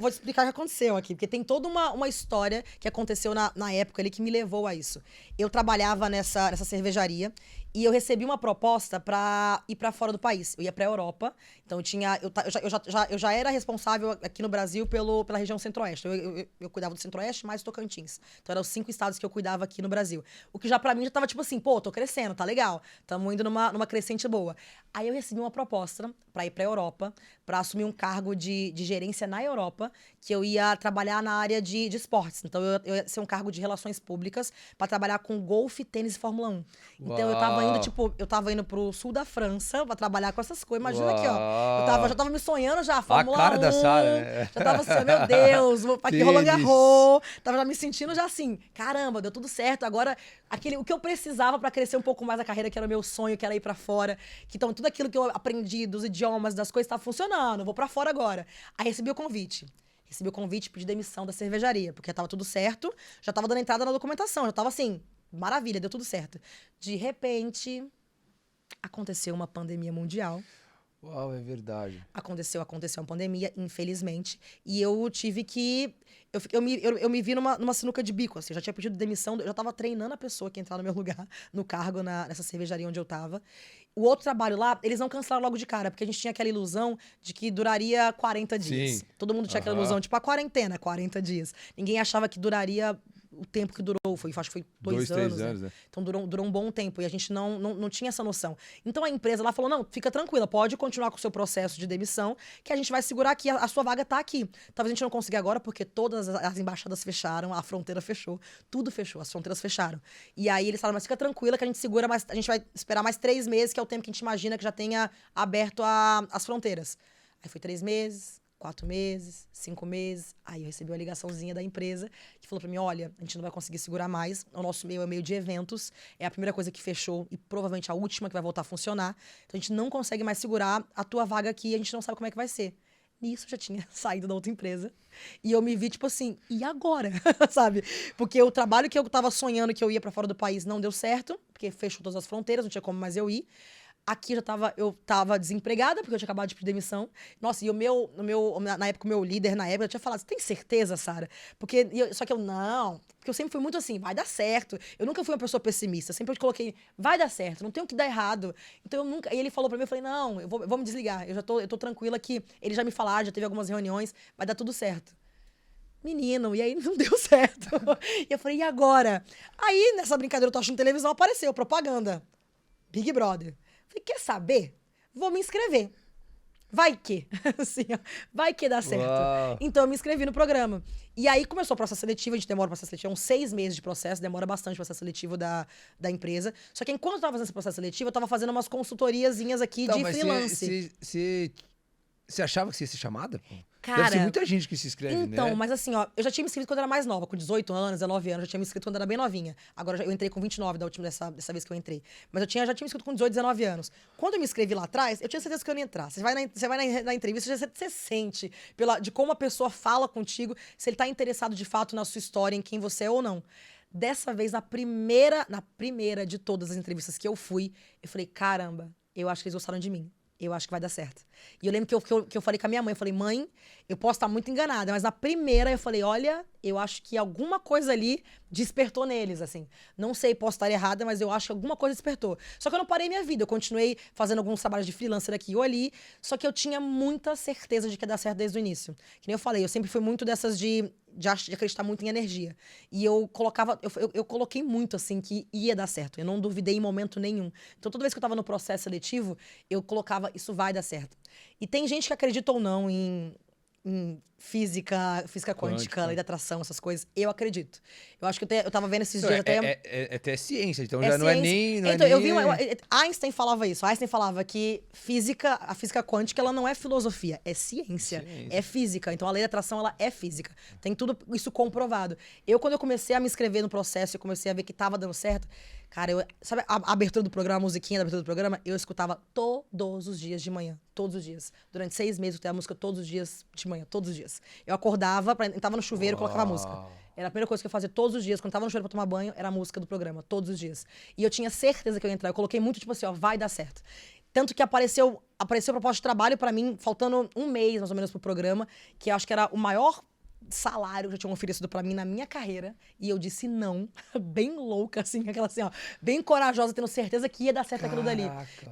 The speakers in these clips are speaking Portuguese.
Vou te explicar o que aconteceu aqui, porque tem toda uma história que aconteceu na época ali que me levou a isso. Eu trabalhava nessa cervejaria e eu recebi uma proposta pra ir pra fora do país. Eu ia pra Europa, então eu já era responsável aqui no Brasil pela região centro-oeste. Eu cuidava do centro-oeste mais Tocantins. Então eram os 5 estados que eu cuidava aqui no Brasil. O que já pra mim já tava tipo assim, pô, tô crescendo, tá legal. Tamo indo numa crescente boa. Aí eu recebi uma proposta pra ir pra Europa, pra assumir um cargo de gerência na Europa, que eu ia trabalhar na área de esportes. Então, eu ia ser um cargo de relações públicas para trabalhar com golfe, tênis e Fórmula 1. Então, Uau. eu tava indo pro sul da França para trabalhar com essas coisas. Imagina aqui, ó. Uau. Já tava me sonhando já, A Fórmula cara da Sarah, 1. né? Já tava assim, meu Deus, vou pra aqui Roland Tênis. Garros. Tava já me sentindo já assim, caramba, deu tudo certo. Agora, o que eu precisava para crescer um pouco mais a carreira, que era o meu sonho, que era ir para fora. Que então, tudo aquilo que eu aprendi dos idiomas, das coisas, tá funcionando. Vou para fora agora. Aí recebi o convite. Recebi o convite, pedi demissão da cervejaria, porque tava tudo certo, já tava dando entrada na documentação, já tava assim, maravilha, deu tudo certo. De repente, aconteceu uma pandemia mundial. Uau, é verdade. Aconteceu uma pandemia, infelizmente, e eu tive que... Eu me vi numa sinuca de bico, assim, eu já tinha pedido demissão, eu já tava treinando a pessoa que ia entrar no meu lugar, no cargo, nessa cervejaria onde eu tava. O outro trabalho lá, eles não cancelaram logo de cara, porque a gente tinha aquela ilusão de que duraria 40 dias. Sim. Todo mundo tinha aquela Aham. ilusão, tipo, a quarentena, 40 dias. Ninguém achava que duraria o tempo que durou, acho que foi 2 Dois, três anos, né? anos, né? Então durou um bom tempo e a gente não tinha essa noção. Então a empresa lá falou: não, fica tranquila, pode continuar com o seu processo de demissão, que a gente vai segurar aqui, a sua vaga tá aqui. Talvez a gente não consiga agora, porque todas as embaixadas fecharam, a fronteira fechou, tudo fechou, as fronteiras fecharam. E aí eles falaram: mas fica tranquila que a gente segura, mas a gente vai esperar mais 3 meses, que é o tempo que a gente imagina que já tenha aberto as fronteiras. Aí foi 3 meses. 4 meses, 5 meses. Aí eu recebi uma ligaçãozinha da empresa que falou pra mim: olha, a gente não vai conseguir segurar mais. O nosso meio é meio de eventos. É a primeira coisa que fechou e provavelmente a última que vai voltar a funcionar. Então a gente não consegue mais segurar a tua vaga aqui. A gente não sabe como é que vai ser. Nisso eu já tinha saído da outra empresa. E eu me vi, tipo assim, e agora? Sabe? Porque o trabalho que eu tava sonhando que eu ia pra fora do país não deu certo, porque fechou todas as fronteiras, não tinha como mais eu ir. Aqui eu tava desempregada, porque eu tinha acabado de pedir demissão. Nossa, e na época, o meu líder, na época, eu tinha falado: você tem certeza, Sara? Só que eu, não. Porque eu sempre fui muito assim, vai dar certo. Eu nunca fui uma pessoa pessimista. Sempre eu coloquei, vai dar certo, não tem o que dar errado. Então eu nunca. E ele falou pra mim, eu falei: não, eu vou me desligar. Eu tô tranquila que ele já me falaram, já teve algumas reuniões, vai dar tudo certo. Menino, e aí não deu certo. E eu falei: e agora? Aí, nessa brincadeira, eu tô achando televisão, apareceu propaganda. Big Brother. Falei: quer saber? Vou me inscrever. Vai que. Assim, ó, vai que dá certo. Uau. Então eu me inscrevi no programa. E aí começou o processo seletivo, a gente demora o processo seletivo, uns 6 meses de processo, demora bastante o processo seletivo da empresa. Só que enquanto eu tava fazendo esse processo seletivo, eu tava fazendo umas consultoriazinhas aqui Então, de mas freelance. você achava que você ia ser chamada? Pô? Deve ser Cara, muita gente que se inscreve, então, né? mas assim, ó, eu já tinha me inscrito quando eu era mais nova, com 18 anos, 19 anos, eu já tinha me inscrito quando eu era bem novinha. Agora eu entrei com 29 dessa vez que eu entrei. Mas já tinha me inscrito com 18, 19 anos. Quando eu me inscrevi lá atrás, eu tinha certeza que eu não ia entrar. Você vai na entrevista, você sente de como a pessoa fala contigo, se ele tá interessado de fato na sua história, em quem você é ou não. Dessa vez, na primeira de todas as entrevistas que eu fui, eu falei: caramba, eu acho que eles gostaram de mim. Eu acho que vai dar certo. E eu lembro que eu falei com a minha mãe, eu falei: mãe, eu posso estar muito enganada, mas na primeira eu falei: olha, eu acho que alguma coisa ali despertou neles, assim. Não sei, posso estar errada, mas eu acho que alguma coisa despertou. Só que eu não parei minha vida, eu continuei fazendo alguns trabalhos de freelancer aqui ou ali, só que eu tinha muita certeza de que ia dar certo desde o início. Que nem eu falei, eu sempre fui muito dessas de acreditar muito em energia. E eu coloquei muito, assim, que ia dar certo. Eu não duvidei em momento nenhum. Então, toda vez que eu tava no processo seletivo, eu colocava: isso vai dar certo. E tem gente que acredita ou não em física quântica, lei Quântica. da atração, essas coisas. Eu acredito. Eu acho que eu tava vendo esses Então, dias até... é até ciência, então É já não é ciência. nem. Não é Então, eu vi nem... Einstein falava isso. Einstein falava que a física quântica, ela não é filosofia, é ciência, é Ciência. física. Então, a lei da atração, ela é física. Tem tudo isso comprovado. Quando eu comecei a me inscrever no processo, eu comecei a ver que tava dando certo, cara, sabe a abertura do programa, a musiquinha da abertura do programa? Eu escutava todos os dias de manhã. Todos os dias. Durante 6 meses, eu tenho a música todos os dias de manhã, todos os dias. Eu acordava, entrava no chuveiro e colocava a música. Uau. Era a primeira coisa que eu fazia todos os dias. Quando tava no chuveiro pra tomar banho, era a música do programa, todos os dias. E eu tinha certeza que eu ia entrar. Eu coloquei muito, tipo assim, ó, vai dar certo. Tanto que apareceu proposta de trabalho pra mim, faltando um mês, mais ou menos, pro programa, que eu acho que era o maior salário que já tinham oferecido pra mim na minha carreira. E eu disse não, bem louca, assim, aquela assim, ó, bem corajosa, tendo certeza que ia dar certo aquilo dali.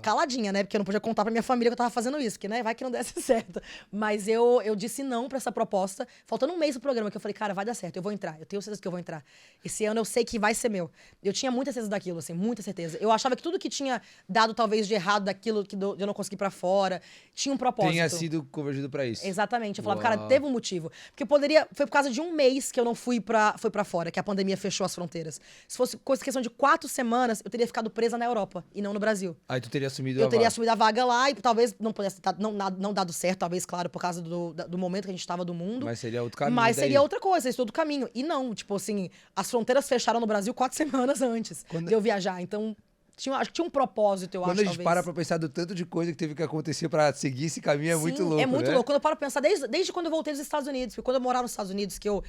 Caladinha, né? Porque eu não podia contar pra minha família que eu tava fazendo isso, porque, né, vai que não desse certo. Mas eu disse não pra essa proposta, faltando um mês pro programa, que eu falei, cara, vai dar certo, eu vou entrar, eu tenho certeza que eu vou entrar. Esse ano eu sei que vai ser meu. Eu tinha muita certeza daquilo, assim, muita certeza. Eu achava que tudo que tinha dado, talvez, de errado daquilo, de eu não conseguir ir pra fora, tinha um propósito. Tenha sido convergido pra isso. Exatamente. Eu falava, cara, teve um motivo. Porque poderia. Foi por causa de um mês que eu não fui pra fora, que a pandemia fechou as fronteiras. Se fosse questão de 4 semanas, eu teria ficado presa na Europa e não no Brasil. Aí tu teria assumido Eu teria assumido a vaga lá e talvez não pudesse não dado certo, talvez, claro, por causa do momento que a gente tava do mundo. Mas seria outro caminho. Mas daí. seria outra coisa, seria outro caminho. E não, tipo assim, as fronteiras fecharam no Brasil 4 semanas antes de eu viajar. Então, acho que tinha um propósito, eu acho, Quando a gente talvez. para pra pensar do tanto de coisa que teve que acontecer pra seguir esse caminho, é muito louco, é muito né? louco. Quando eu paro pra pensar, desde quando eu voltei dos Estados Unidos, porque quando eu morava nos Estados Unidos, que eu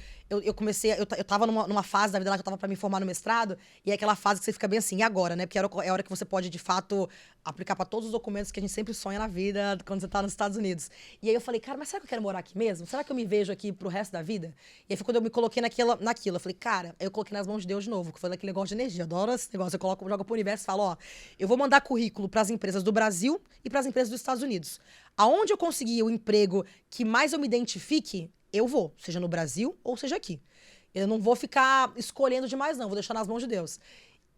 comecei, eu tava numa fase da vida lá que eu tava pra me formar no mestrado, e é aquela fase que você fica bem assim, e agora, né? Porque é a hora que você pode, de fato, aplicar pra todos os documentos que a gente sempre sonha na vida quando você tá nos Estados Unidos. E aí eu falei, cara, mas será que eu quero morar aqui mesmo? Será que eu me vejo aqui pro resto da vida? E aí foi quando eu me coloquei naquilo. Eu falei, cara, eu coloquei nas mãos de Deus de novo, que foi aquele negócio de energia. Eu adoro esse negócio. Eu jogo pro universo e falo, ó, eu vou mandar currículo pras empresas do Brasil e pras empresas dos Estados Unidos. Aonde eu conseguir o emprego que mais eu me identifique, eu vou, seja no Brasil ou seja aqui. Eu não vou ficar escolhendo demais, não, vou deixar nas mãos de Deus.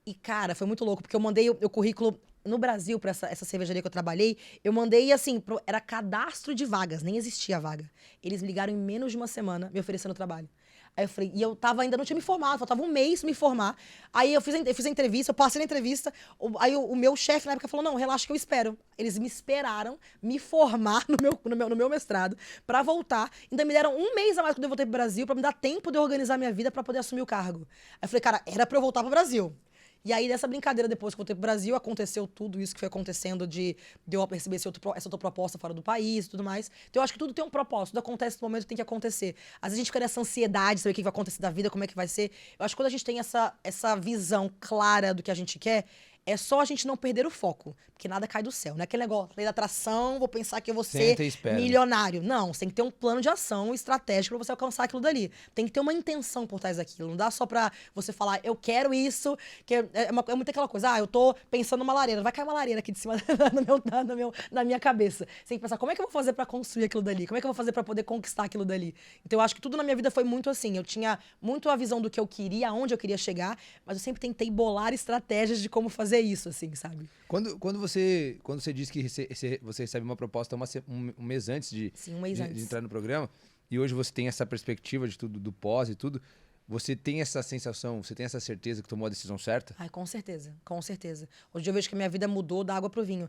E, cara, foi muito louco, porque eu mandei o currículo no Brasil pra essa cervejaria que eu trabalhei, eu mandei, assim, era cadastro de vagas, nem existia a vaga. Eles me ligaram em menos de uma semana me oferecendo trabalho. Aí eu falei, e eu ainda não tinha me formado, faltava um mês pra me formar. Aí eu fiz a entrevista, eu passei na entrevista, aí o meu chefe na época falou, não, relaxa que eu espero. Eles me esperaram me formar no meu mestrado pra voltar. Ainda me deram um mês a mais quando eu voltei pro Brasil pra me dar tempo de organizar minha vida pra poder assumir o cargo. Aí eu falei, cara, era pra eu voltar pro Brasil. E aí, dessa brincadeira, depois que eu voltei pro Brasil, aconteceu tudo isso que foi acontecendo de eu perceber essa outra proposta fora do país e tudo mais. Então, eu acho que tudo tem um propósito. Tudo acontece no momento que tem que acontecer. Às vezes a gente fica nessa ansiedade de saber o que vai acontecer da vida, como é que vai ser. Eu acho que quando a gente tem essa visão clara do que a gente quer, é só a gente não perder o foco. Porque nada cai do céu. Não é aquele negócio, lei da atração, vou pensar que eu vou ser milionário. Não, você tem que ter um plano de ação estratégico pra você alcançar aquilo dali. Tem que ter uma intenção por trás daquilo. Não dá só pra você falar, eu quero isso, que é muito aquela coisa, eu tô pensando numa lareira, vai cair uma lareira aqui de cima na minha cabeça. Você tem que pensar, como é que eu vou fazer pra construir aquilo dali? Como é que eu vou fazer pra poder conquistar aquilo dali? Então eu acho que tudo na minha vida foi muito assim. Eu tinha muito a visão do que eu queria, aonde eu queria chegar, mas eu sempre tentei bolar estratégias de como fazer isso, assim, sabe? Quando você diz que você recebe uma proposta um mês antes de entrar no programa, e hoje você tem essa perspectiva de tudo, do pós e tudo, você tem essa sensação, você tem essa certeza que tomou a decisão certa? Ai, com certeza, com certeza. Hoje eu vejo que a minha vida mudou da água pro vinho.